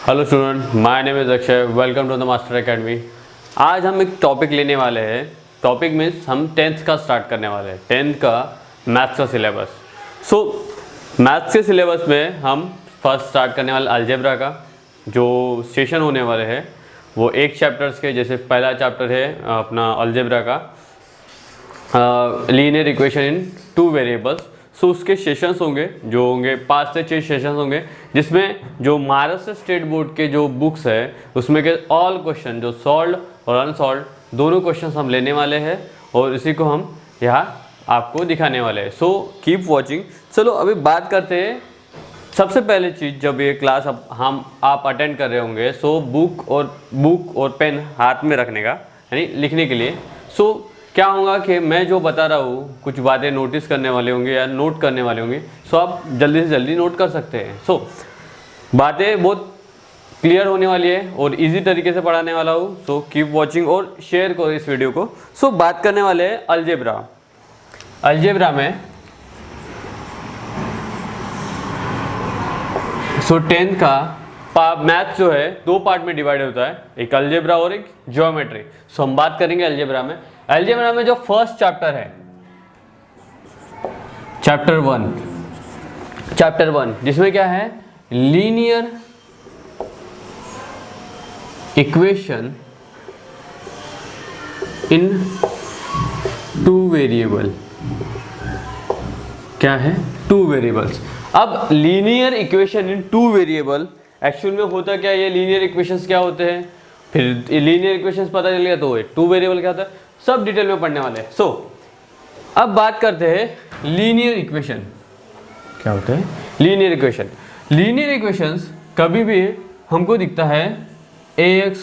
Hello student, my name is Akshay. Welcome to the Master Academy. आज हम एक topic लेने वाले हैं। टॉपिक मीन्स हम 10th का स्टार्ट करने वाले हैं, 10th का मैथ्स का सिलेबस। सो मैथ्स के सिलेबस में हम फर्स्ट स्टार्ट करने वाले अलजेब्रा का। जो सेशन होने वाले हैं वो एक चैप्टर्स के, जैसे पहला चैप्टर है अपना अलजेब्रा का लीनियर इक्वेशन इन 2 वेरिएबल्स। सो उसके सेशंस होंगे, जो होंगे 5 से 6 सेशंस होंगे, जिसमें जो महाराष्ट्र स्टेट बोर्ड के जो बुक्स है उसमें के ऑल क्वेश्चन, जो सॉल्व और अनसॉल्व दोनों क्वेश्चंस हम लेने वाले हैं और इसी को हम यहाँ आपको दिखाने वाले हैं। So keep watching. चलो अभी बात करते हैं। सबसे पहले चीज़, जब ये क्लास आप अटेंड कर रहे होंगे, सो बुक और पेन हाथ में रखने का, यानी लिखने के लिए। सो क्या होगा कि मैं जो बता रहा हूँ कुछ बातें नोटिस करने वाले होंगे या नोट करने वाले होंगे, सो आप जल्दी से जल्दी नोट कर सकते हैं। सो बातें बहुत क्लियर होने वाली है और इजी तरीके से पढ़ाने वाला हूँ। सो कीप वॉचिंग और शेयर करो इस वीडियो को। सो बात करने वाले हैं अलजेब्रा में। सो 10th का मैथ जो है 2 पार्ट में डिवाइड होता है, एक अलजेब्रा और एक ज्योमेट्री। सो हम बात करेंगे अलजेब्रा में जो फर्स्ट चैप्टर है, चैप्टर 1 जिसमें क्या है, लीनियर इक्वेशन इन 2 वेरिएबल। क्या है? 2 वेरिएबल्स। अब linear equation in 2 variable actual में होता क्या है, ये लीनियर इक्वेशंस क्या होते हैं, फिर लीनियर इक्वेशंस पता चल गया तो 2 वेरिएबल क्या होता है, सब डिटेल में पढ़ने वाले हैं। सो अब बात करते हैं लीनियर इक्वेशन क्या होते हैं। लीनियर इक्वेशंस कभी भी हमको दिखता है ax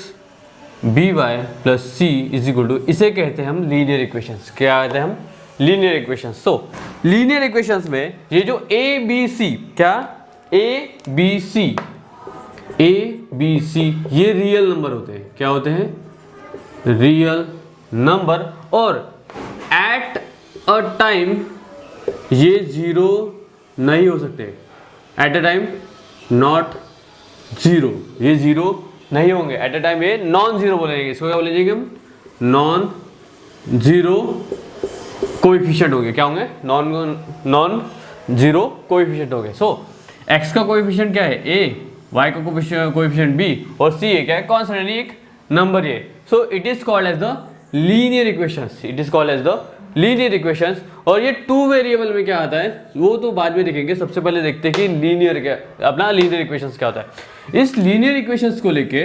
by plus c is equal to, इसे कहते हैं हम लीनियर इक्वेशंस। क्या कहते हैं हम? Linear equations. सो लीनियर इक्वेशंस में ये जो a b c, क्या a b c ये रियल नंबर होते हैं। क्या होते हैं? Real number. और एट अ टाइम ये 0 नहीं हो सकते। एट अ टाइम नॉट 0, ये 0 नहीं होंगे। एट अ टाइम ये नॉन जीरो बोलेंगे। इसको क्या बोलेंगे हम? नॉन जीरो कोएफिशिएंट होंगे। क्या होंगे? नॉन जीरो कोएफिशिएंट होंगे। सो x का कोएफिशिएंट क्या है? a, y का कोएफिशिएंट b और c है क्या है? कांस्टेंट, यानी एक नंबर ये। So it is called as the linear equations. और ये 2 वेरिएबल में क्या आता है वो तो बाद में देखेंगे। सबसे पहले देखते हैं कि लीनियर इक्वेशंस क्या होता है। इस लीनियर इक्वेशंस को लेके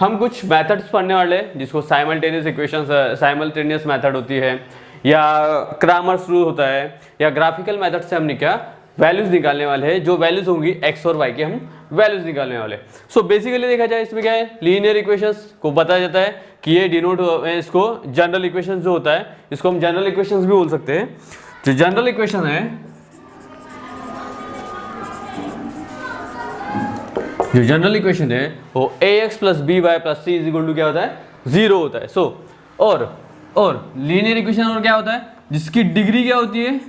हम कुछ मेथड्स पढ़ने वाले हैं, जिसको साइमल्टेनियस मेथड होती है, या क्रामर्स रूल होता है, या ग्राफिकल मेथड से हमने क्या वैल्यूज निकालने वाले हैं। जो वैल्यूज होंगी x और y के हम वैल्यूज निकालने वाले। सो बेसिकली देखा जाए इसमें क्या है, लीनियर इक्वेशंस को बताया जाता है कि ये डिनोट, इसको जनरल इक्वेशंस जो होता है इसको हम जनरल इक्वेशंस भी बोल सकते हैं। जो जनरल इक्वेशन है वो ax plus B Y plus C is equal to क्या होता है? 0 होता है। सो और लीनियर इक्वेशन और क्या होता है, जिसकी डिग्री क्या होती है?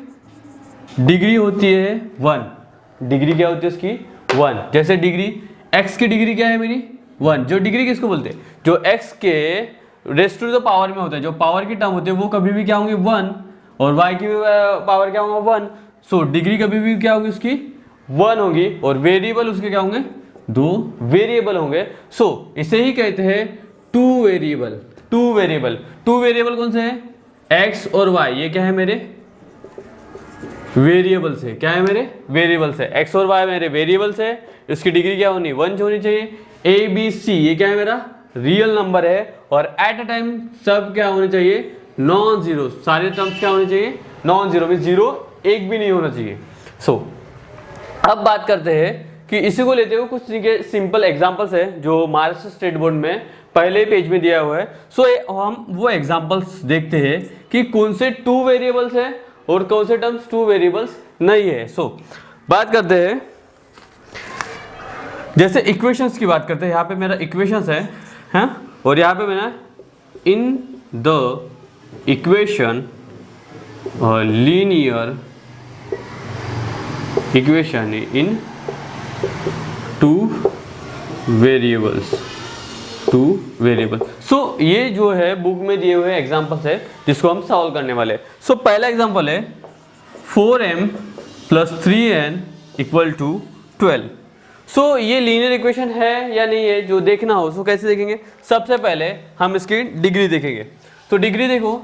डिग्री होती है 1। डिग्री क्या होती है उसकी? 1। जैसे डिग्री x की डिग्री क्या है मेरी? 1। जो डिग्री किसको बोलते हैं? जो x के रेस्ट टू द पावर में होता है, जो पावर की टर्म होते हैं वो कभी भी क्या होंगे? 1। और y की पावर क्या होगा? 1। सो डिग्री कभी भी क्या होगी उसकी? 1 होगी। और वेरिएबल उसके क्या होंगे? 2 वेरिएबल होंगे। सो इसे ही कहते हैं 2 वेरिएबल कौन से हैं? x और y। ये क्या है? मेरे वेरिएबल्स है। क्या है? मेरे वेरिएबल्स है। x और y मेरे वेरिएबल्स है। इसकी डिग्री क्या होनी? 1 होनी चाहिए। a b c ये क्या है? मेरा रियल नंबर है। और एट अ टाइम सब क्या होने चाहिए? Non zero. सारे टर्म्स क्या होने चाहिए? नॉन जीरो, मींस 0 एक भी नहीं होना चाहिए। सो अब बात करते हैं कि इसी को लेते हुए कुछ सिंपल एग्जांपल्स है जो महाराष्ट्र स्टेट बोर्ड में पहले पेज में दिया हुआ है। सो हम वो एग्जांपल्स देखते हैं कि कौन से 2 वेरिएबल्स है और कौन से टर्म्स 2 वेरिएबल्स नहीं है। सो बात करते हैं, जैसे इक्वेशंस की बात करते हैं। यहाँ पे मेरा इक्वेशंस है, हाँ? और यहाँ पे मैंने in the equation linear equation in 2 variables, 2 variable. So ये जो है बुक में दिए हुए एग्जांपल्स है जिसको हम सॉल्व करने वाले हैं। सो पहला एग्जांपल है 4m + 3n = 12। सो ये लीनियर इक्वेशन है या नहीं है जो देखना हो, सो कैसे देखेंगे? सबसे पहले हम इसकी डिग्री देखेंगे। तो डिग्री देखो,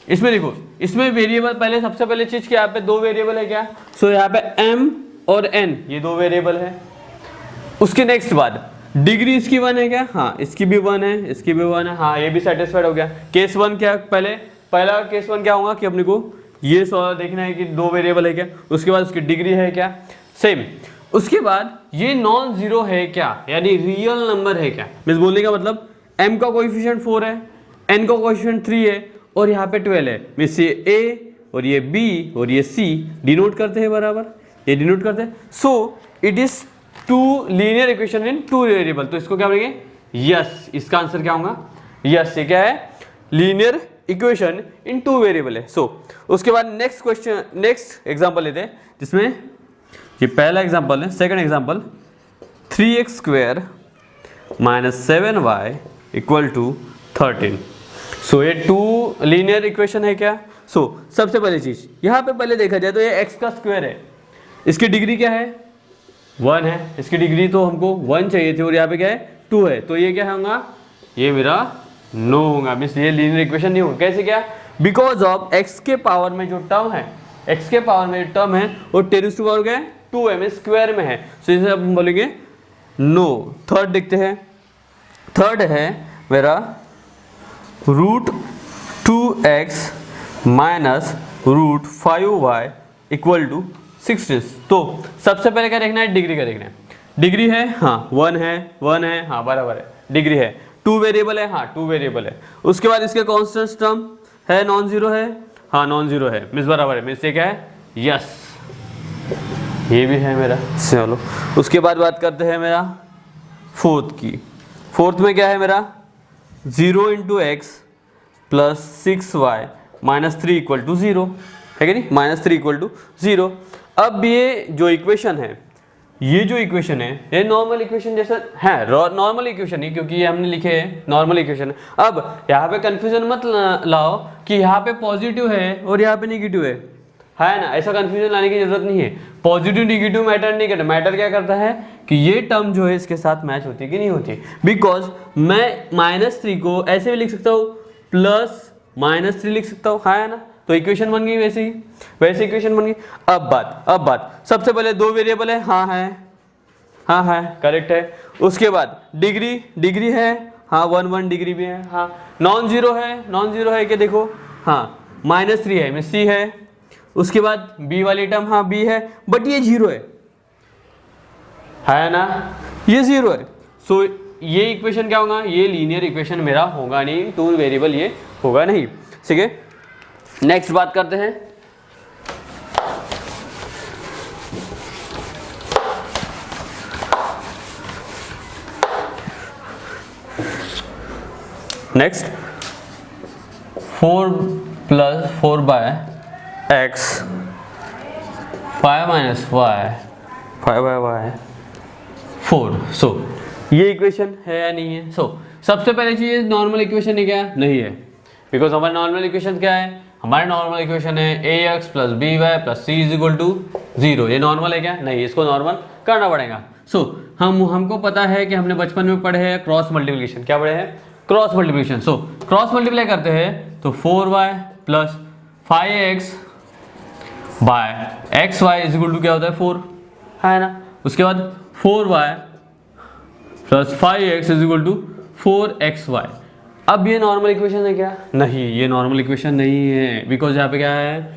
देखो इसमें वेरिएबल, पहले सबसे पहले चीज क्या, यहाँ पे 2 वेरिएबल है क्या? सो यहाँ पे m और n ये 2 वेरिएबल है। उसके नेक्स्ट बाद डिग्री इसकी 1 है क्या? हाँ, इसकी भी 1 है, इसकी भी 1 है। हाँ, ये भी सेटिस्फाइड हो गया। केस 1 क्या, पहला केस 1 क्या होगा कि अपने को ये देखना है कि 2 वेरिएबल है क्या। उसके बाद उसकी डिग्री है क्या, सेम। उसके बाद ये नॉन जीरो है क्या, यानी रियल नंबर है क्या। मींस बोलने का मतलब m का कोएफिशिएंट 4 है, n का कोएफिशिएंट 3 है और यहाँ पे 12 है। मींस ये a और ये b और ये c डिनोट करते हैं बराबर, ये डिनोट करते हैं। सो it is 2 linear equation in 2 variable. तो इसको क्या बोलेंगे? यस। इसका आंसर क्या होगा? यस। ये क्या है? लीनियर इक्वेशन इन 2 वेरिएबल है। सो उसके बाद नेक्स्ट एग्जांपल लेते हैं, जिसमें ये पहला एग्जांपल है। Second example 3x² - 7y = 13। सो ये 2 लीनियर इक्वेशन है क्या? सो सबसे पहली चीज यहाँ पे पहले देखा जाए तो ये x का स्क्वायर है, इसकी डिग्री क्या है? 1 है। इसकी डिग्री तो हमको 1 चाहिए थी और यहाँ पे क्या है? 2 है। तो ये क्या होगा? ये मेरा नो होगा। मीन्स ये लीनियर इक्वेशन नहीं होगा। कैसे क्या? बिकॉज ऑफ x के पावर में जो टर्म है, x के पावर में टर्म है वो 10 टू पावर क्या है? 2 है, स्क्वायर में है। सो इसे हम बोलेंगे नो। थर्ड देखते हैं। थर्ड है मेरा √2x - √5y = 16। तो सबसे पहले क्या देखना है? डिग्री का देखना है। डिग्री है, हाँ 1 है, 1 है, हाँ बराबर है। डिग्री है। 2 वेरिएबल है, हाँ 2 वेरिएबल है। उसके बाद इसके कॉन्स्टेंट टर्म है, नॉन जीरो है, हाँ नॉन जीरो है, मीन्स बराबर है। मीन्स ये क्या है? यस। ये भी है मेरा। चलो उसके बाद बात करते हैं मेरा फोर्थ की। फोर्थ में क्या है मेरा? 0 × x + 6y - 3 = 0 है कि नहीं? -3 = 0। अब ये जो इक्वेशन है, ये जो इक्वेशन है ये नॉर्मल इक्वेशन जैसा है। नॉर्मल इक्वेशन ही, क्योंकि ये हमने लिखे है नॉर्मल इक्वेशन। अब यहाँ पे कंफ्यूजन मत लाओ कि यहाँ पे पॉजिटिव है और यहाँ पे नेगेटिव है ना। ऐसा कंफ्यूजन लाने की जरूरत नहीं है। पॉजिटिव नेगेटिव मैटर नहीं करता। मैटर क्या करता है कि ये टर्म जो है इसके साथ मैच होती है कि नहीं होती। बिकॉज मैं -3 को ऐसे भी लिख सकता हूँ, +-3 लिख सकता हूँ, है ना। तो इक्वेशन बन गई वैसे इक्वेशन बन गई। अब बात सबसे पहले 2 वेरिएबल है, हाँ है, करेक्ट है। उसके बाद डिग्री है, हाँ 1 डिग्री भी है, हाँ। नॉन जीरो है कि देखो, हाँ -3 है, मींस c है। उसके बाद b वाली टर्म, हाँ b है, बट ये 0 है ना, ये 0 है। सो ये इक्वेशन क्या होगा? ये लीनियर इक्वेशन मेरा होगा नहीं, 2 वेरिएबल ये होगा नहीं। ठीक है, नेक्स्ट बात करते हैं। Next 4 + 4/x 5 - y 5/y 4। सो ये इक्वेशन है या नहीं है? सो सबसे पहले चीज नॉर्मल इक्वेशन है क्या? नहीं है। बिकॉज हमारा नॉर्मल इक्वेशन क्या है? हमारा नॉर्मल इक्वेशन है ax + by + c = 0। ये नॉर्मल है क्या? नहीं, इसको नॉर्मल करना पड़ेगा। सो हमको पता है कि हमने बचपन में पढ़े हैं क्रॉस मल्टीप्लिकेशन। क्या पढ़े हैं? Cross multiplication. So cross multiply करते हैं तो 4y + 5x / xy = क्या होता है? 4, है ना। उसके बाद 4y + 5x = 4xy। अब ये नॉर्मल इक्वेशन है क्या? नहीं, ये नॉर्मल इक्वेशन नहीं है। बिकॉज यहाँ पे क्या है?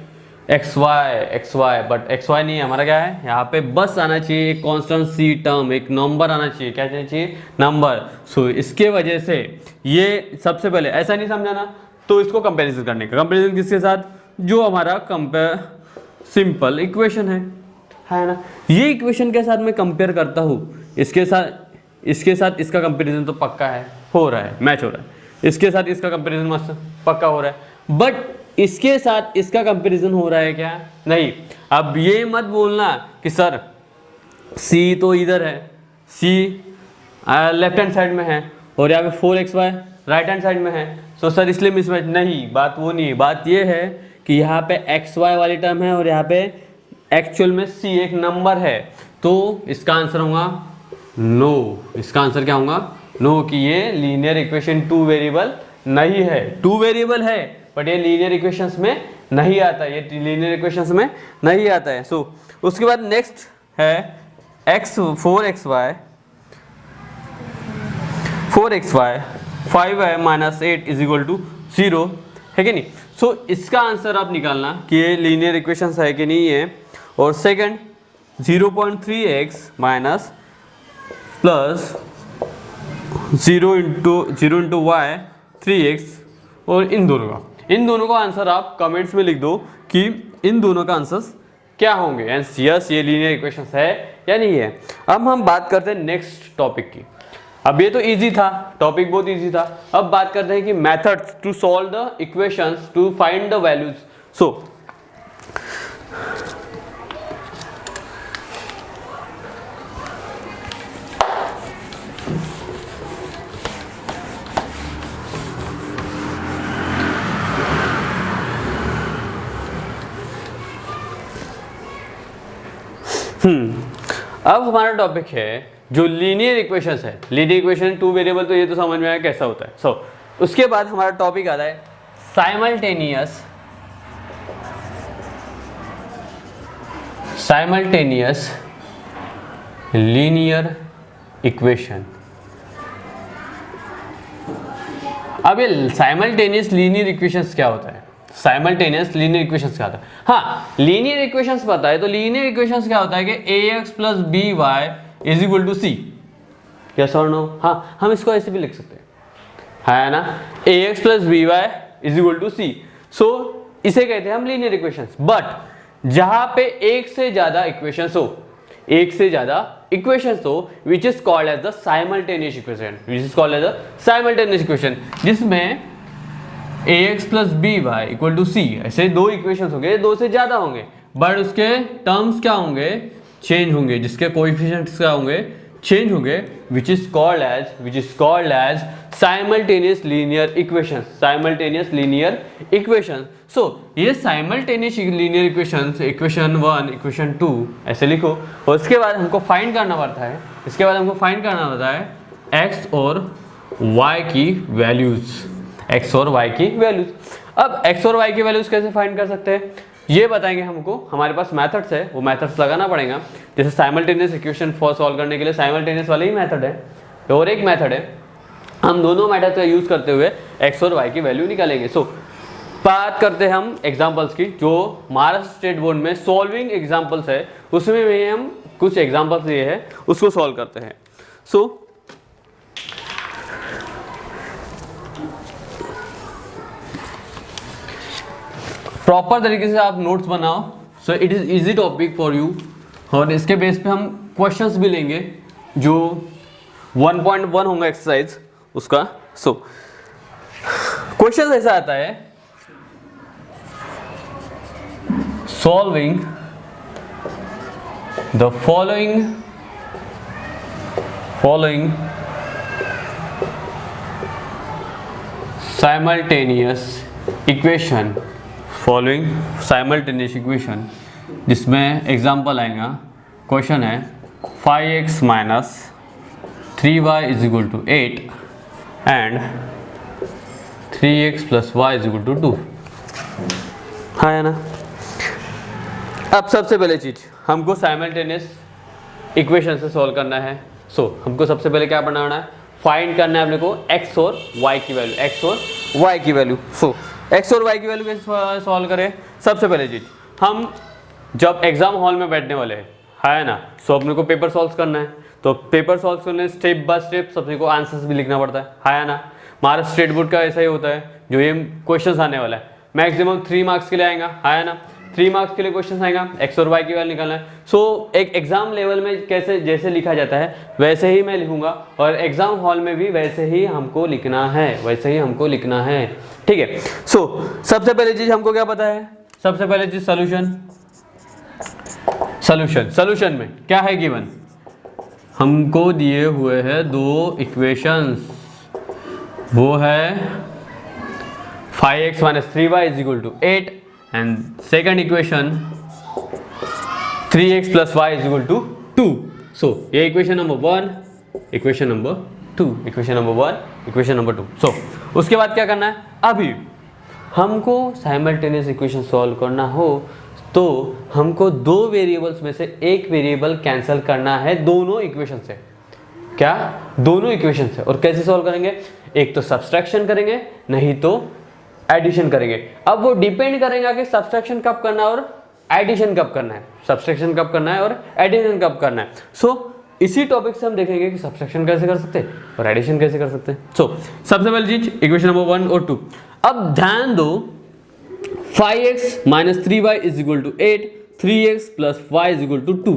xy, बट xy नहीं है हमारा। क्या है यहाँ पे? बस आना चाहिए एक कांस्टेंट c टर्म, एक नंबर आना चाहिए। क्या चाहिए? नंबर। सो इसके वजह से ये सबसे पहले ऐसा नहीं समझाना, तो इसको कंपैरिजन करने का। कंपैरिजन किसके साथ? जो हमारा सिंपल इक्वेशन है ना। ये इक्वेशन के साथ मैं कंपेयर करता हूँ, इसके साथ इसका कंपैरिजन तो पक्का है, हो रहा है, मैच हो रहा है। इसके साथ इसका कंपैरिजन मस्त पक्का हो रहा है, बट इसके साथ इसका कंपैरिजन हो रहा है क्या? नहीं। अब ये मत बोलना कि सर C तो इधर है, C लेफ्ट हैंड साइड में है और यहाँ पे 4xy राइट हैंड साइड में है। तो सर इसलिए मिसमैच नहीं, बात वो नहीं है, बात ये है कि यहाँ पे xy वाली टर्म है और यहाँ पे एक्चुअल में c एक नंबर है, तो इसका आंसर होगा नो। इसका आंसर क्या होगा? नो, कि ये लीनियर इक्वेशन 2 वेरिएबल नहीं है। 2 वेरिएबल है बट ये लीनियर इक्वेशंस में नहीं आता है, ये लीनियर इक्वेशंस में नहीं आता है। सो उसके बाद नेक्स्ट है 4xy 5y minus 8 is equal to 0 है कि नहीं। सो इसका आंसर आप निकालना कि ये लीनियर इक्वेशंस है कि नहीं है। और second 0.3x minus plus 0 into Y 3x, और इन दोनों का आंसर आप कमेंट्स में लिख दो कि इन दोनों का आंसर क्या होंगे। यस ये लीनियर इक्वेशंस है या नहीं है। अब हम बात करते हैं नेक्स्ट टॉपिक की। अब ये तो इजी था, टॉपिक बहुत इजी था। अब बात करते हैं कि methods to solve the equations to find the values. So अब हमारा टॉपिक है जो लीनियर इक्वेशंस है। लीनियर इक्वेशन 2 वेरिएबल, तो ये तो समझ में आया कैसा होता है। सो उसके बाद हमारा टॉपिक आता है साइमल्टेनियस लीनियर इक्वेशन। अब ये साइमल्टेनियस लीनियर इक्वेशंस क्या होता है? साइमल्टेनियस लीनियर इक्वेशंस क्या होता है? हाँ, लीनियर इक्वेशंस पता है, तो लीनियर इक्वेशंस क्या होता है कि ax plus B Y is equal to सी। यस और नो? हाँ, हम इसको ऐसे भी लिख सकते हैं, है ना, ax plus B Y is equal to C. So इसे कहते हैं हम लीनियर इक्वेशंस। बट जहां पे एक से ज्यादा इक्वेशंस हो, which is called as the simultaneous equation, जिसमें ax plus B Y equal to C, ऐसे दो इक्वेशंस होंगे, दो से ज्यादा होंगे, बट उसके टर्म्स क्या होंगे? चेंज होंगे, जिसके कोएफिशिएंट्स क्या होंगे? चेंज होंगे, which is called as simultaneous linear equation. So ये simultaneous linear equations, equation 1, equation 2 ऐसे लिखो। और इसके बाद हमको फाइंड करना पड़ता है x और y की वैल्यूज। अब x और y की वैल्यूज कैसे फाइंड कर सकते हैं ये बताएंगे हमको। हमारे पास मेथड्स है, वो मेथड्स लगाना पड़ेगा। जैसे साइमल्टेनियस इक्वेशन सॉल्व करने के लिए साइमल्टेनियस वाले ही मेथड है, और एक मेथड है, हम दोनों मेथड का यूज करते हुए x और y की वैल्यू निकालेंगे। सो बात करते हैं हम एग्जांपल्स की, जो महाराष्ट्र स्टेट बोर्ड में सॉल्विंग एग्जांपल्स है, उसमें भी हम कुछ एग्जांपल्स लिए हैं, उसको सॉल्व करते हैं। सो प्रॉपर तरीके से आप नोट्स बनाओ। सो it is easy topic for you, और इसके बेस पे हम क्वेश्चंस भी लेंगे जो 1.1 होगा एक्सरसाइज उसका। सो क्वेश्चन ऐसा आता है, solving the following simultaneous equation, जिसमें एग्जाम्पल आएगा। क्वेश्चन है 5x minus 3y is equal to 8 and 3x plus y is equal to 2, है ना। अब सबसे पहले चीज हमको साइमल्टेनियस इक्वेशन से सॉल्व करना है। सो हमको सबसे पहले क्या बनाना है? फाइंड करना है अपने को x और y की वैल्यू। सो x और y की वैल्यू कैसे सॉल्व करें? सबसे पहले चीज, हम जब एग्जाम हॉल में बैठने वाले हैं, है ना, सो अपने को पेपर सॉल्व करना है, तो पेपर सॉल्व करने स्टेप बाय स्टेप सबसे को आंसर्स भी लिखना पड़ता है ना। महाराष्ट्र स्टेट बोर्ड का ऐसा ही होता है, जो ये क्वेश्चन आने वाला है मैक्सिमम 3 मार्क्स के लिए आएगा, है ना। 3 मार्क्स के लिए क्वेश्चन आएगा, x और y की वैल्यू निकालना है। सो एक एग्जाम लेवल में कैसे जैसे लिखा जाता है वैसे ही मैं लिखूंगा, और एग्जाम हॉल में भी वैसे ही हमको लिखना है, ठीक है। सो सबसे पहले चीज हमको क्या पता है? सबसे पहले चीज सॉल्यूशन में क्या है गिवन? हमको दिए हुए हैं दो इक्वेशंस, वो है 5x minus 3y is equal to 8 and second equation 3x plus y is equal to 2। So ये equation number 1, equation number 2, equation number 1, equation number 2। So उसके बाद क्या करना है, अभी हमको साइमल्टेनियस इक्वेशन सॉल्व करना हो तो हमको दो वेरिएबल्स में से एक वेरिएबल कैंसिल करना है दोनों इक्वेशन से। क्या? दोनों इक्वेशन से। और कैसे सॉल्व करेंगे? एक तो सब्सट्रैक्शन करेंगे, नहीं तो एडिशन करेंगे। अब वो डिपेंड करेगा कि सब्सट्रैक्शन कब करना है और एडिशन कब करना है, सब्सट्रैक्शन कब करना है और एडिशन कब करना है। सो इसी टॉपिक से हम देखेंगे कि सब्सट्रैक्शन कैसे कर सकते हैं और एडिशन कैसे कर सकते हैं। सो सबसे पहली चीज इक्वेशन नंबर 1 और 2। अब ध्यान दो 5x minus 3y is equal to 8, 3x plus y is equal to 2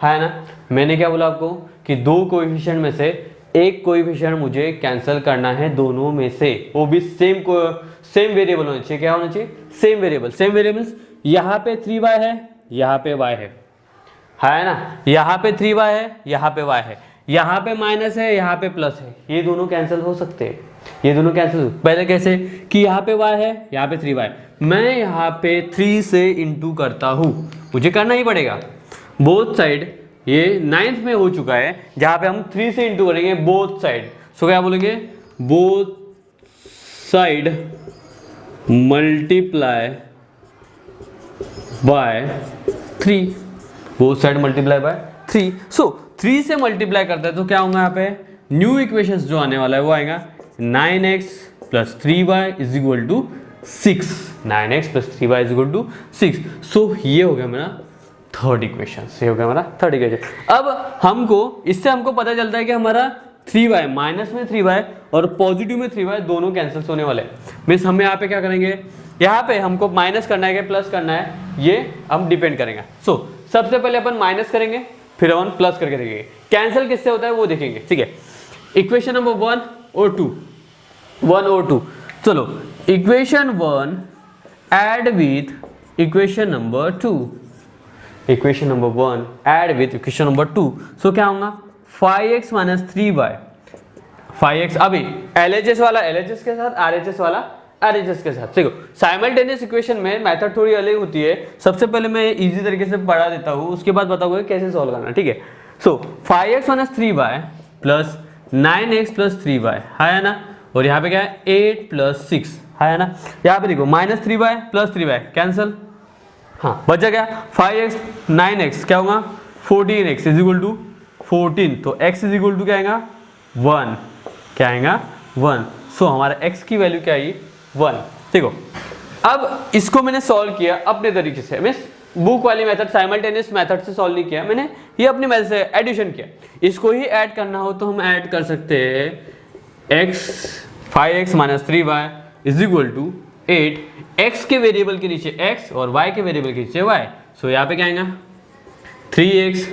है ना। मैंने क्या बोला आपको कि दो कोएफिशिएंट में से एक कोएफिशिएंट मुझे कैंसिल करना है दोनों में से, वो भी सेम वेरिएबल होना चाहिए। क्या होना चाहिए? Same variable. सेम वेरिएबल्स यहाँ पे 3y है, यहाँ पे y है ना। यहाँ पे 3y है, यहाँ पे y है, यहाँ पे माइनस है, यहाँ पे प्लस है। ये दोनों कैंसिल हो सकते हैं, ये दोनों कैंसिल। पहले कैसे कि यहाँ पे y है, यहाँ पे 3y, मैं यहाँ पे 3 से इंटू करता हूँ, मुझे करना ही पड़ेगा बोथ साइड। ये 9th में हो चुका है जहाँ पे हम 3 से इंटू करेंगे बोथ साइड। सो क्या बोलेंगे? Both side multiply by 3, both side multiply by 3। सो 3 से मल्टीप्लाई करते हैं तो क्या होगा? यहाँ पे न्यू इक्वेशंस जो आने वाला है वो आएगा 9x plus 3y is equal to 6, 9x plus 3y is equal to 6। So ये हो गया मेरा थर्ड इक्वेशन, ये हो गया हमारा थर्ड इक्वेशन। अब हमको इससे हमको पता चलता है कि हमारा 3y माइनस में 3y और पॉजिटिव में 3y दोनों कैंसिल होने वाले हैं। मीन्स हम यहाँ पे क्या करेंगे, यहाँ पे हमको माइनस करना है कि प्लस करना है, ये हम डिपेंड करेंगे। सो सबसे पहले अपन माइनस करेंगे, फिर अपन प्लस करके देखेंगे कैंसिल किससे होता है वो देखेंगे। ठीक है, इक्वेशन नंबर 1 और 2, 1 और 2। चलो equation 1 add with equation number 2, equation number 1 add with equation number 2। सो क्या होगा? 5x माइनस 3y, 5x अभी LHS वाला LHS के साथ, RHS वाला RHS के साथ। देखो साइमल्टेनियस इक्वेशन में मेथड थोड़ी अलग होती है। सबसे पहले मैं इजी तरीके से पढ़ा देता हूँ, उसके बाद बताऊंगा कैसे सॉल्व करना। ठीक है, सो 5x minus 3y plus 9x plus 3y है ना, और यहाँ पे क्या है 8 प्लस 6 है ना। यहाँ पे देखो minus 3y plus 3y cancel, हाँ बचा क्या 5x 9x क्या होगा 14x इज इक्वल टू 14, तो x इज इक्वल टू क्या आएगा 1, क्या आएगा 1। सो हमारा x की वैल्यू क्या आई 1। देखो अब इसको मैंने सॉल्व किया अपने तरीके से, मीन्स बुक वाली मेथड साइमल्टेनियस मेथड से सॉल्व नहीं किया मैंने, ये अपनी मेथड से एडिशन किया। इसको ही ऐड करना हो तो हम ऐड कर सकते हैं x 5x minus 3y is equal to 8, x के वेरिएबल के नीचे x और y के वेरिएबल के नीचे y। सो यहाँ पे क्या आएगा 3x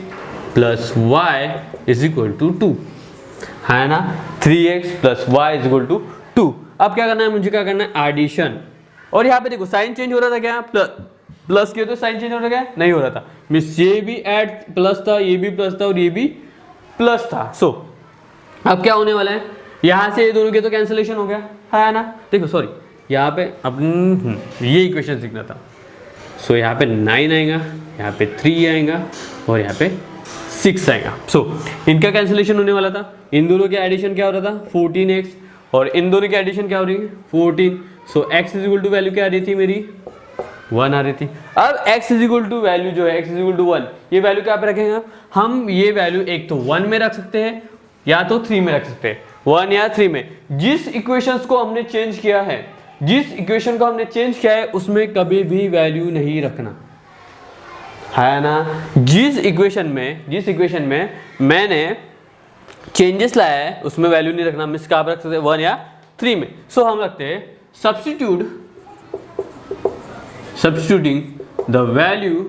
plus y is equal to 2 है ना, 3x plus y is equal to 2। अब क्या करना है मुझे, क्या करना है एडिशन। और यहाँ पे देखो साइन चेंज हो रहा था क्या, प्लस किया तो साइन चेंज हो रहा क्या, नहीं हो रहा था। मीन्स ये भी ऐड प्लस था, ये भी प्लस था और ये भी प्लस था। सो अब क्या होने वाला है, यहाँ से ये दोनों के तो कैंसिलेशन हो गया है ना। देखो सॉरी यहाँ पे अपन ये इक्वेशन सीखना था। सो यहाँ पे 9 आएगा, यहाँ पे 3 आएगा और यहाँ पे 6 आएगा। सो इनका कैंसिलेशन होने वाला था, इन दोनों के एडिशन क्या हो रहा था 14x और इन दोनों की एडिशन क्या हो रही है 14। So x is equal to value क्या आ रही थी मेरी 1 आ रही थी। अब x is equal to value जो है x इज इक्वल टू 1, ये वैल्यू क्या पे रखेंगे हम, ये वैल्यू एक तो 1 में रख सकते हैं या तो 3 में रख सकते हैं, 1 या 3 में। जिस इक्वेशंस को हमने चेंज किया है, जिस इक्वेशन को हमने चेंज किया है उसमें कभी भी वैल्यू नहीं रखना है ना। जिस इक्वेशन में मैंने चेंजेस लाया है उसमें वैल्यू नहीं रखना। मिस कहाँ पर रख सकते हैं 1 या 3 में। सो हम रखते हैं substituting the value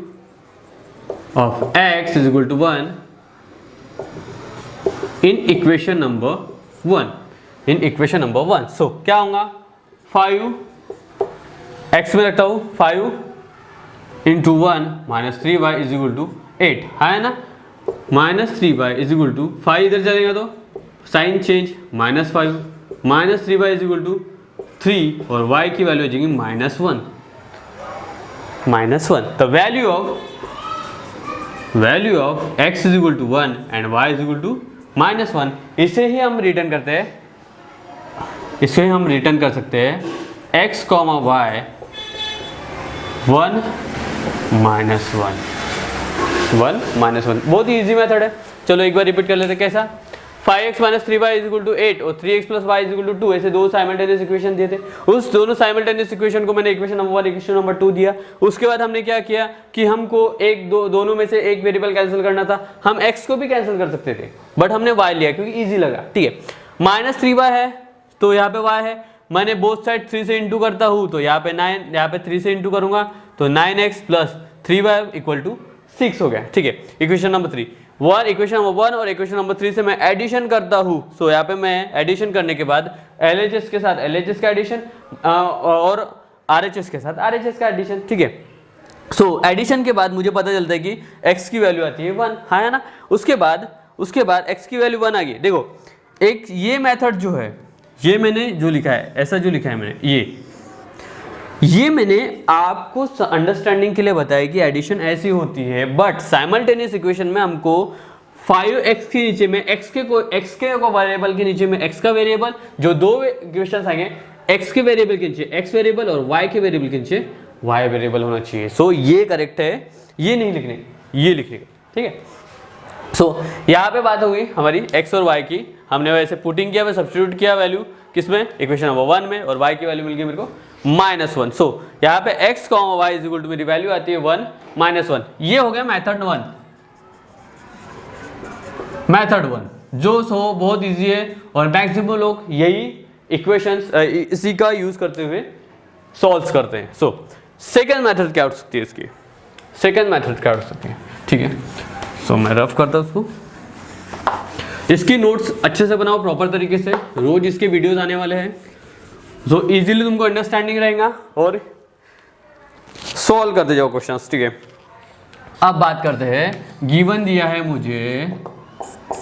of x is equal to 1 in equation number 1, in equation number 1। so क्या होगा 5 x में रखता हूँ 5 into 1 minus 3y is equal to 8 है ना। -3y इज इक्वल टू 5 इधर चलेगा तो sign change -5 -3y is equal to 3 और y की वैल्यू आ जाएगी -1 the value of x is equal to 1 and y is equal to -1। इसे ही हम रिटर्न करते हैं, इसे हम रिटर्न कर सकते हैं x, y 1 -1 बहुत ही ईजी मेथड है। चलो एक बार रिपीट कर लेते हैं कैसा। 5x - 3y is equal to 8 और 3x + y is equal to 2 ऐसे दो साइमल्टेनियस इक्वेशन दिए थे। उस दोनों साइमल्टेनियस इक्वेशन को मैंने इक्वेशन नंबर 1 इक्वेशन नंबर 2 दिया। उसके बाद हमने क्या किया कि हमको दोनों में से एक वेरिएबल कैंसिल करना था। हम x को भी कैंसिल कर सकते थे बट हमने y लिया क्योंकि ईजी लगा। ठीक है, -3y है तो यहाँ पे y है, मैंने बोथ साइड 3 से इंटू करता हूँ तो यहाँ पे 9, यहाँ पे 3 से इंटू करूंगा तो 9x + 3y इक्वल टू 6 हो गया। ठीक है, इक्वेशन नंबर 3 इक्वेशन नंबर 1 और इक्वेशन नंबर 3 से मैं एडिशन करता हूँ। सो यहाँ पे मैं एडिशन करने के बाद LHS के साथ LHS का एडिशन और RHS के साथ RHS का एडिशन। ठीक है, सो एडिशन के बाद मुझे पता चलता है कि x की वैल्यू आती है 1, हाँ है ना। उसके बाद x की वैल्यू 1 आ गई। देखो एक ये मेथड जो है, ये मैंने जो लिखा है, ऐसा जो लिखा है मैंने, ये मैंने आपको अंडरस्टैंडिंग के लिए बताया कि एडिशन ऐसी होती है। बट साइमल्टेनियस इक्वेशन में हमको 5x के नीचे में x के को वेरिएबल के नीचे में x का वेरिएबल, जो दो इक्वेशंस आएंगे x के वेरिएबल के नीचे x वेरिएबल और y के वेरिएबल के नीचे y वेरिएबल होना चाहिए। सो ये करेक्ट है, ये नहीं लिखने, ये लिखने का। ठीक है, सो यहाँ पे बात हो गई हमारी x और y की। हमने वैसे पुटिंग किया, सब्स्टिट्यूट किया वैल्यू किसमें, इक्वेशन नंबर 1 में, और y की वैल्यू मिल गई मेरे को -1। सो यहाँ पे x, y is equal to मेरी वैल्यू आती है 1 -1। ये हो गया मेथड 1, जो सो बहुत इजी है और मैक्सिमम लोग यही इक्वेशंस इसी का यूज करते हुए सॉल्व करते हैं। सो सेकेंड मेथड क्या हो सकती है इसकी, ठीक है। सो मैं रफ करता हूँ उसको। इसकी नोट्स अच्छे से बनाओ प्रॉपर तरीके से, रोज इसके वीडियोस आने वाले हैं जो इजीली तुमको अंडरस्टैंडिंग रहेगा और सॉल्व करते जाओ क्वेश्चंस। ठीक है, अब बात करते हैं, गिवन दिया है मुझे,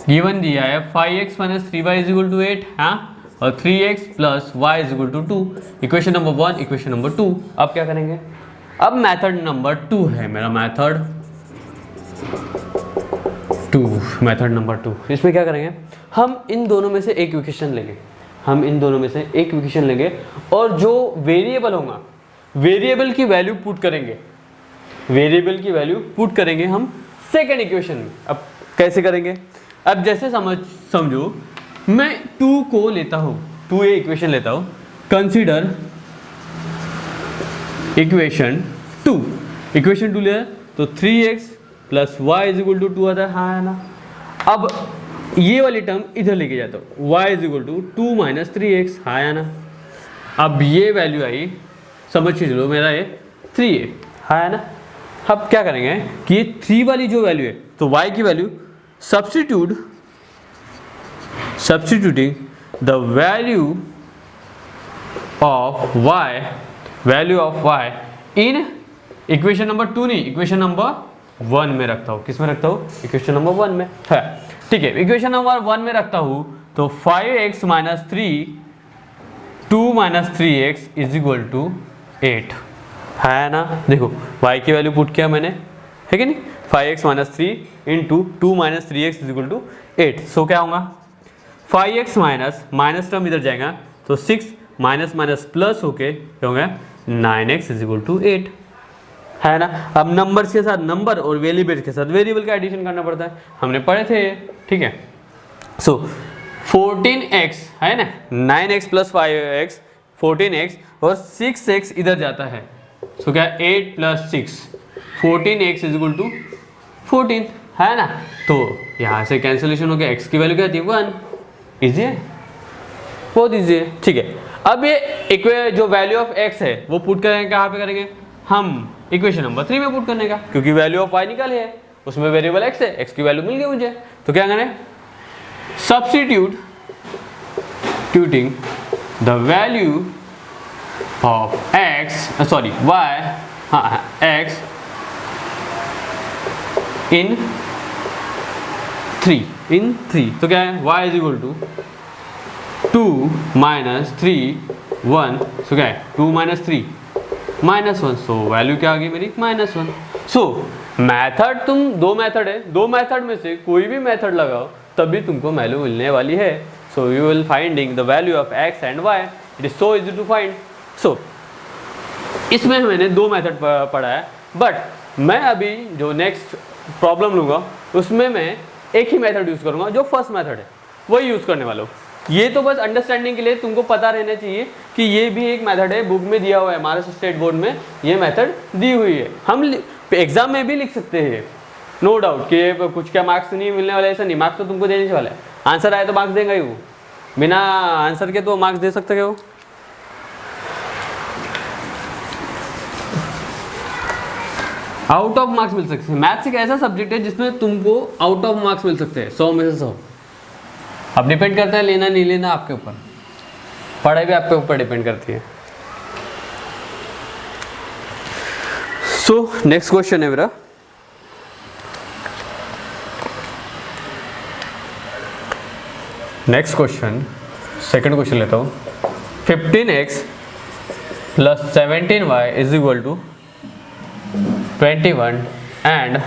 5x - 3y = 8, हाँ, और 3x + y = 2, equation number 1 equation number 2। अब क्या करेंगे, अब मेथड नंबर 2 है मेरा, मेथड नंबर 2। इसमें क्या करेंगे, हम इन दोनों में से एक इक्वेशन लेंगे, और जो वेरिएबल होगा, वेरिएबल की वैल्यू पुट करेंगे हम सेकेंड इक्वेशन में। अब कैसे करेंगे, अब जैसे समझो मैं 2 को लेता हूँ, 2a इक्वेशन लेता हूँ, कंसीडर इक्वेशन 2 लिया तो 3x + y = 2 आता है, हाँ है ना। अब ये वाली टर्म इधर लेके जाता हूँ, y = 2 - 3x, हाँ है ना। अब ये वैल्यू आई, समझ के चलो, मेरा ये 3a, हाँ है ना। अब क्या करेंगे कि ये 3 वाली जो वैल्यू है, तो y की value substituting the value of y in equation number 2 नहीं, इक्वेशन नंबर 1 में रखता हूँ। किस में रखता हूँ, इक्वेशन नंबर 1 में है। ठीक है, इक्वेशन नंबर 1 में रखता हूँ तो 5x - 2 - 3x = 8, है ना। देखो y की वैल्यू पुट किया मैंने, है कि नहीं, 5x - 3 × 2 - 3x = 8। सो क्या होगा, 5x माइनस टर्म इधर जाएगा तो 6 माइनस प्लस होके क्या होगा, 9x = 8, है ना। अब नंबर्स के साथ नंबर और वेरिएबल के साथ वेरिएबल का एडिशन करना पड़ता है, हमने पढ़े थे। ठीक है, सो 14x है ना, 9x + 5x 14x और 6x इधर जाता है, सो क्या 8 + 6 14x = 14, है ना। तो यहाँ से कैंसिलेशन हो गया, x की वैल्यू क्या आती है 1, इजी है, बहुत इजी है। ठीक है, अब ये जो वैल्यू ऑफ x है वो पुट करेंगे, कहाँ पे करेंगे हम, इक्वेशन नंबर 3 में पुट करने का, क्योंकि वैल्यू ऑफ y निकाली है, उसमें वेरिएबल x है, x की वैल्यू मिल गई मुझे। तो क्या करें, substituting the value of x in 3 इन 3, तो क्या है y is equal to 2 minus 3 1, so क्या है 2 माइनस 3 माइनस 1, सो वैल्यू क्या आ गई मेरी -1। सो मैथड, तुम दो मैथड है, दो मैथड में से कोई भी मैथड लगाओ तभी तुमको वैल्यू मिलने वाली है। So you will finding the value of x and y, it is so easy to find. So इसमें मैंने दो मेथड पढ़ा है, बट मैं अभी जो नेक्स्ट प्रॉब्लम लूँगा उसमें मैं एक ही मेथड यूज़ करूँगा, जो फर्स्ट मेथड है वही यूज़ करने वाला हूँ। ये तो बस अंडरस्टैंडिंग के लिए तुमको पता रहना चाहिए कि ये भी एक मेथड है, बुक में दिया हुआ है, महाराष्ट्र स्टेट बोर्ड में ये मेथड दी हुई है। हम एग्जाम में भी लिख सकते हैं, नो डाउट कि कुछ क्या मार्क्स नहीं मिलने वाले, ऐसा नहीं, मार्क्स तो तुमको देने वाला है। आंसर आए तो मार्क्स देगा ही वो, बिना आंसर के तो मार्क्स दे सकते हो। आउट ऑफ मार्क्स मिल सकते हैं। मैथ्स एक ऐसा सब्जेक्ट है जिसमें तुमको आउट ऑफ मार्क्स मिल सकते हैं, 100 में से 100। अब डिपेंड करता है लेना नहीं लेना आपके ऊपर, पढ़ाई भी आपके ऊपर डिपेंड करती है। सो नेक्स्ट क्वेश्चन है मेरा, नेक्स्ट क्वेश्चन सेकंड क्वेश्चन लेता हूँ। 15x plus 17y is equal to 21 and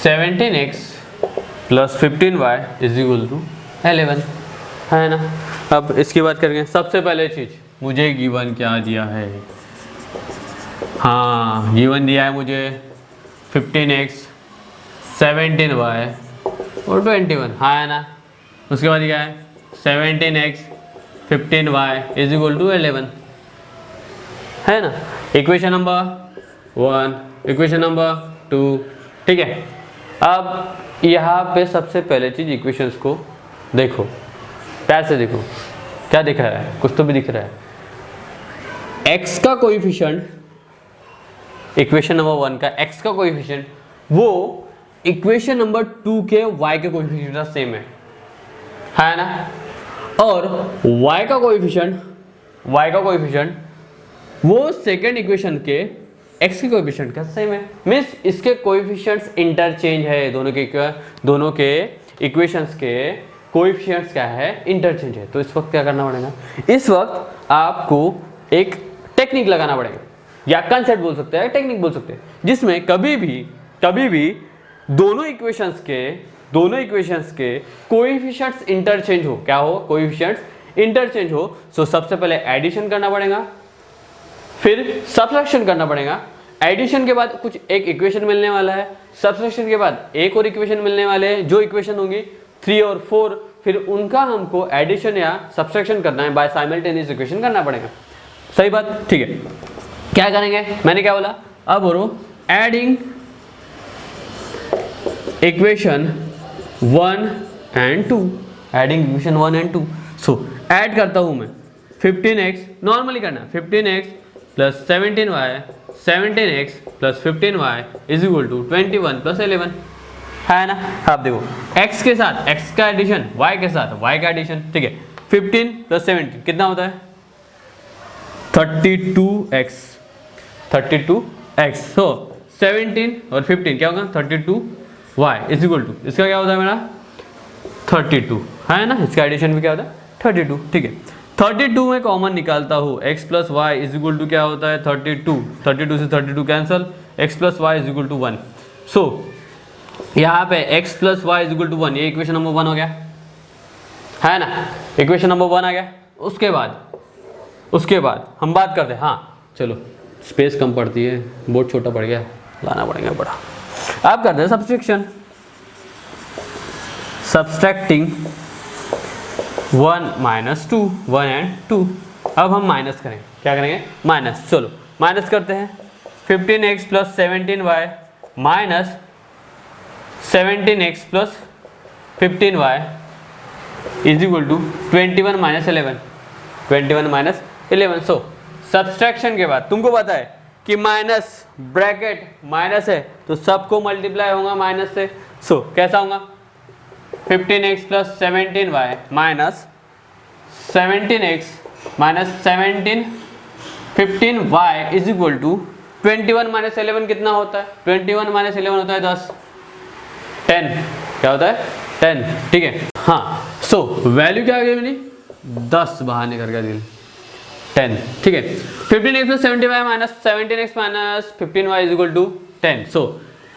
17x plus 15y is equal to 11, है ना। अब इसकी बात करेंगे। सबसे पहले चीज़, मुझे गिवन क्या दिया है? हाँ, गिवन दिया है मुझे 15x 17y और 21, हाँ है ना। उसके बाद क्या है 17x 15y is equal to 11, है ना। इक्वेशन नंबर 1, इक्वेशन नंबर 2, ठीक है। अब यहाँ पे सबसे पहले चीज़ इक्वेशंस को देखो, प्यार से देखो क्या दिख रहा है, कुछ तो भी दिख रहा है। x का कोएफिशिएंट, इक्वेशन नंबर 1 का x का कोएफिशिएंट वो इक्वेशन नंबर 2 के y के कोएफिशिएंट का सेम है ना। और y का कोएफिशिएंट वो सेकेंड इक्वेशन के x के कोएफिशिएंट का सेम है। मीन्स इसके कोएफिशिएंट्स इंटरचेंज है, दोनों के इक्वेशंस के कोएफिशिएंट्स क्या है, इंटरचेंज है। तो इस वक्त क्या करना पड़ेगा, इस वक्त आपको एक टेक्निक लगाना पड़ेगा, या कंसेप्ट बोल सकते हैं, टेक्निक बोल सकते हैं, जिसमें कभी भी दोनों इक्वेशंस के कोएफिशिएंट्स इंटरचेंज हो, क्या हो, कोएफिशिएंट्स इंटरचेंज हो। सो सबसे पहले एडिशन करना पड़ेगा, फिर सब्ट्रैक्शन करना पड़ेगा। एडिशन के बाद कुछ एक इक्वेशन मिलने वाला है, सब्ट्रैक्शन के बाद एक और इक्वेशन मिलने वाले हैं, जो इक्वेशन होंगी 3 और 4, फिर उनका हमको एडिशन या सब्ट्रैक्शन करना है, बाय साइमल्टेनियस इक्वेशन करना पड़ेगा। सही बात, ठीक है। क्या करेंगे, मैंने क्या बोला, अब बोलो adding equation 1 and 2, adding equation 1 and 2। So add करता हूं मैं 15x, नॉर्मली करना 15x plus 17x plus 15y is equal to 21 plus 11, है ना। आप देखो x के साथ x का एडिशन, y के साथ y का एडिशन, ठीक है। 15 प्लस 17 कितना होता है 32x, सो 17 और 15 क्या होगा 32y इज इक्वल टू, इसका क्या होता है मेरा 32, है ना। इसका एडिशन भी क्या होता है 32, ठीक है। 32 में कॉमन निकालता हूँ, x plus Y is equal to क्या होता है 32 से 32 cancel, x plus Y is equal to 1। So यहाँ पे x plus Y is equal to 1, ये इक्वेशन नंबर 1 हो गया, है ना। इक्वेशन नंबर 1 आ गया। उसके बाद हम बात करते हैं, हाँ चलो स्पेस कम पड़ती है, बोर्ड छोटा पड़ गया, लाना पड़ेगा बड़ा। आप करते हैं सब्सट्रैक्टिंग 1 माइनस 2, 1 एंड 2। अब हम माइनस करेंगे, क्या करेंगे माइनस, चलो माइनस करते हैं। 15x plus 17y minus 17x plus 15y is equal to 21 minus 11। So subtraction के बाद तुमको पता है कि माइनस ब्रैकेट माइनस है तो सबको मल्टीप्लाई होगा माइनस से। सो कैसा होगा 15x plus 17y minus 17x minus 15y is equal to 21 minus 11 कितना होता है 21 माइनस 11 होता है 10, 10 क्या होता है 10, ठीक है। हाँ सो वैल्यू क्या आ गई मेरी 10 बाहर निकल गया दिल 10, ठीक है। 15x plus 75 minus 17x minus 15y is equal to 10। So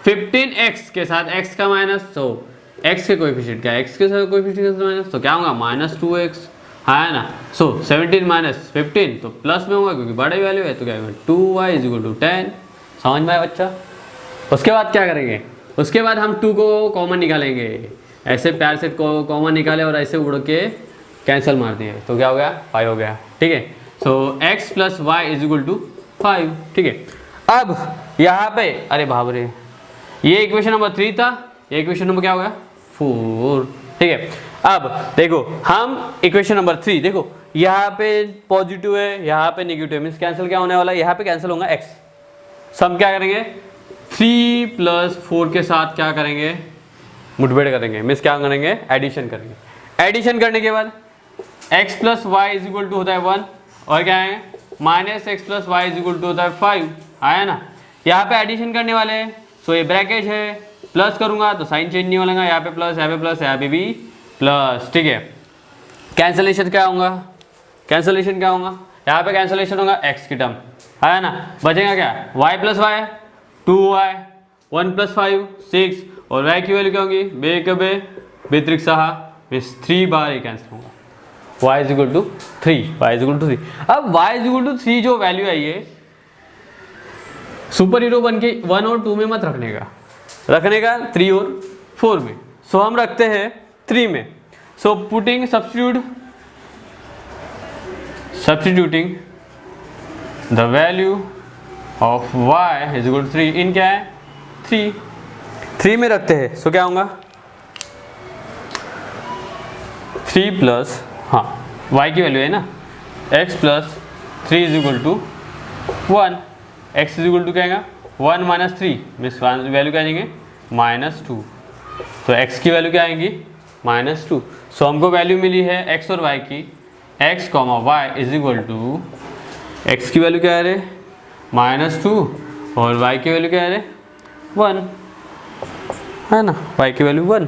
15x के साथ x का माइनस, तो x के कोएफिशिएंट क्या है, x के साथ कोएफिशिएंट माइनस, तो क्या होगा माइनस 2x, हाँ है ना। सो 17 माइनस 15 तो प्लस में होगा क्योंकि बड़ी वैल्यू है, तो क्या होगा 2y इज इक्वल टू 10। समझ में आया बच्चा। उसके बाद क्या करेंगे, उसके बाद हम 2 को कॉमन निकालेंगे, ऐसे प्यार से कॉमन निकाले और ऐसे उड़ के कैंसिल मार दिए, तो क्या हो गया 5 हो गया, ठीक है। So x plus Y is equal to 5, ठीक है। अब यहाँ पे अरे बाबरे, ये इक्वेशन नंबर 3 था, ये इक्वेशन नंबर क्या हो गया 4, ठीक है। अब देखो हम इक्वेशन नंबर 3 देखो, यहाँ पे पॉजिटिव है, यहाँ पे नेगेटिव है, मीन्स कैंसिल क्या होने वाला है, यहाँ पे कैंसिल होगा x। सब क्या करेंगे 3 प्लस 4 के साथ क्या करेंगे मुठभेड़ करेंगे, मीन्स क्या करेंगे एडिशन करेंगे। एडिशन करने के बाद x plus Y is equal to होता है 1 और क्या है minus X plus Y is equal to होता है 5, आया ना। यहाँ पे एडिशन करने वाले हैं, सो ये ब्रैकेट है, प्लस करूंगा तो साइन चेंज नहीं होगा, यहाँ पे प्लस, यहाँ पे प्लस, यहाँ पे भी प्लस, ठीक है। कैंसलेशन क्या होगा, कैंसलेशन क्या होगा, यहाँ पे कैंसलेशन होगा x की टर्म, है ना। बचेगा क्या y plus Y 2y, 1 plus 5 6 और y की वैल्यू क्या होगी बे कबे बेत्रिक सहा मीन्स 3 बार ये कैंसिल होगा, y is equal to 3, y is equal to 3। अब y इज इक्वल टू 3 जो वैल्यू आई है सुपर हीरो बन के 1 और 2 में मत रखने का, रखने का 3 और 4 में। सो हम रखते हैं 3 में। So putting substituting the value of y is equal to 3 in क्या है 3 में रखते हैं। सो क्या होगा 3 प्लस हाँ y की वैल्यू है ना x plus 3 is equal to 1, x is equal to क्या आएगा 1 माइनस 3 मीन्स वैल्यू क्या आएंगे -2, तो x की वैल्यू क्या आएंगी -2। सो हमको वैल्यू मिली है x और y की, x comma Y is equal to x की वैल्यू क्या है रे -2 और y की वैल्यू क्या है रे 1, है ना, y की वैल्यू 1,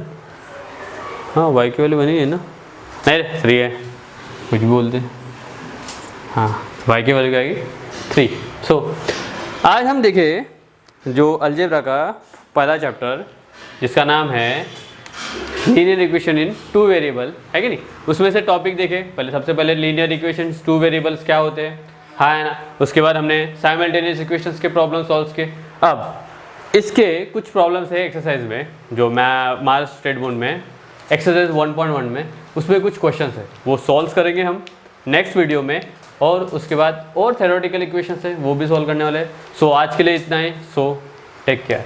हाँ y की वैल्यू 1 ही है ना, नहीं रे 3 है, कुछ भी बोलते हाँ, y की वैल्यू क्या आएगी 3। सो आज हम देखें जो अलजेब्रा का पहला चैप्टर जिसका नाम है लीनियर इक्वेशन इन 2 वेरिएबल, है कि नहीं। उसमें से टॉपिक देखे पहले, सबसे पहले लीनियर इक्वेशन 2 वेरिएबल्स क्या होते हैं, हाँ है ना। उसके बाद हमने साइमल्टेनियस इक्वेशंस के प्रॉब्लम सॉल्व किए। अब इसके कुछ प्रॉब्लम्स है एक्सरसाइज में जो मैं मार्स स्टेट बोर्ड में एक्सरसाइज 1.1 में, उसमें कुछ क्वेश्चंस है वो सॉल्व करेंगे हम नेक्स्ट वीडियो में, और उसके बाद और थ्योरेटिकल इक्वेशंस है वो भी सॉल्व करने वाले हैं। सो आज के लिए इतना ही, सो टेक केयर।